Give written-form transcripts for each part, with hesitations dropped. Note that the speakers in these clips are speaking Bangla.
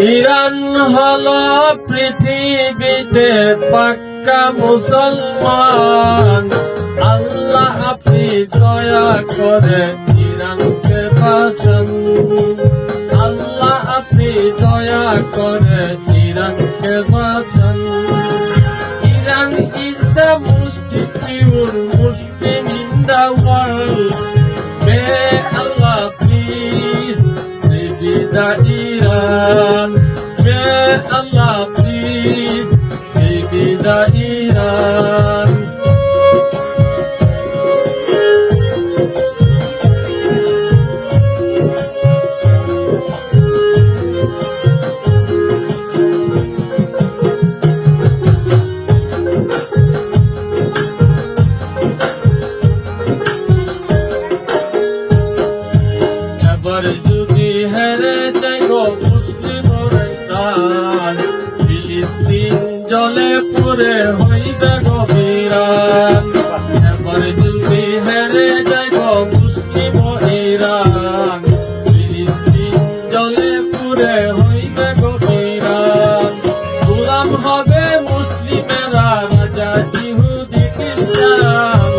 ইরান হলো পৃথিবীতে পাক্কা মুসলমান। আল্লাহ আপনি দয়া করে ইরানকে বাঁচান। আল্লাহ আপনি দয়া করে ইরানকে বাঁচান। Iran is the most pure Muslim in the world. May Allah please save the Iran. May Allah please save the Iran. এবার যদি হেরে যাই গো মুসলিমের প্রাণ, ফিলিস্তিন জলে পুড়ে হইবে গো বিরান। এবার যদি হেরে যাই গো মুসলিম ইরান, ফিলিস্তিন জলে পুড়ে হইবে গো বিরান। গোলাম হবে মুসলিমেরা, রাজা ইহুদি খ্রিস্টান।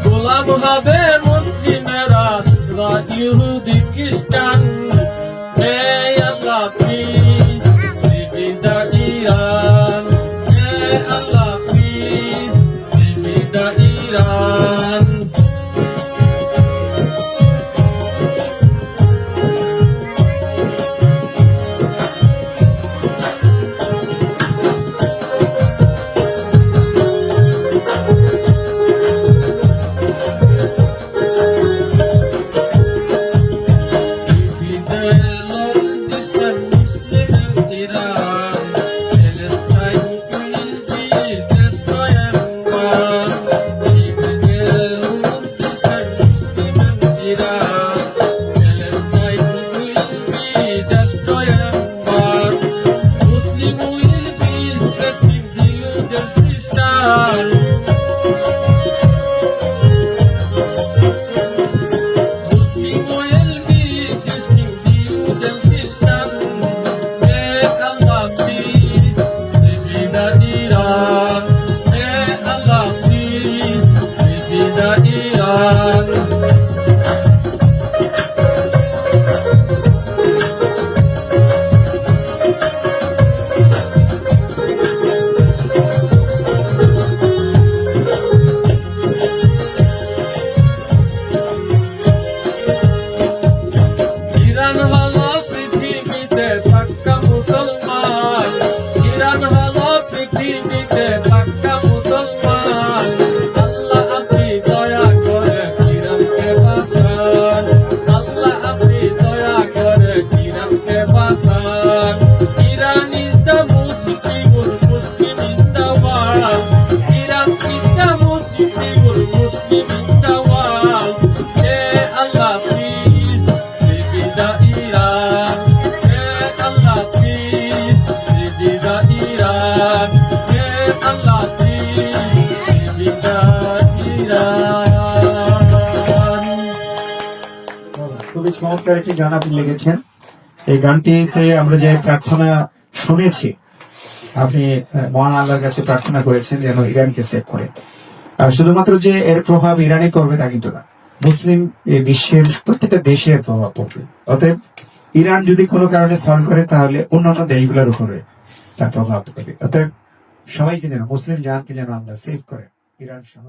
গোলাম হবে মুসলিমেরা, ইহুদি খ্রিস্টান। May Allah please save the Iran. May Allah please save the Iran. Iran হলো পৃথিবীতে পাক্কা মুসলমান। ইরান হলো পৃথিবীতে পাক্কা মুসলমান। আল্লাহ আপনি দয়া করে ইরানকে বাঁচান। আল্লাহ আপনি দয়া করে ইরানকে বাঁচান। Iran is the most pure Muslim in the world. Iran is the most pure Muslim in the world. May Allah please save the Iran. May Allah please save the Iran. May Allah please save the Iran. খুবই চমৎকার একটি গান আপনি লিখেছেন। এই গানটিতে আমরা যে প্রার্থনা শুনেছি, আপনি মহান আল্লাহর কাছে প্রার্থনা করেছেন যেন ইরানকে সেভ করে। শুধুমাত্র যে এর প্রভাব ইরানে পড়বে তা কিন্তু না, মুসলিম বিশ্বের প্রত্যেকটা দেশে এর প্রভাব পড়বে। অতএব ইরান যদি কোনো কারণে ফল করে তাহলে অন্যান্য দেশগুলোর উপরে তার প্রভাব পড়বে। অতএব সবাইকে যেন, মুসলিম জাহানকে যেন আল্লাহ সেভ করে, ইরান সহ।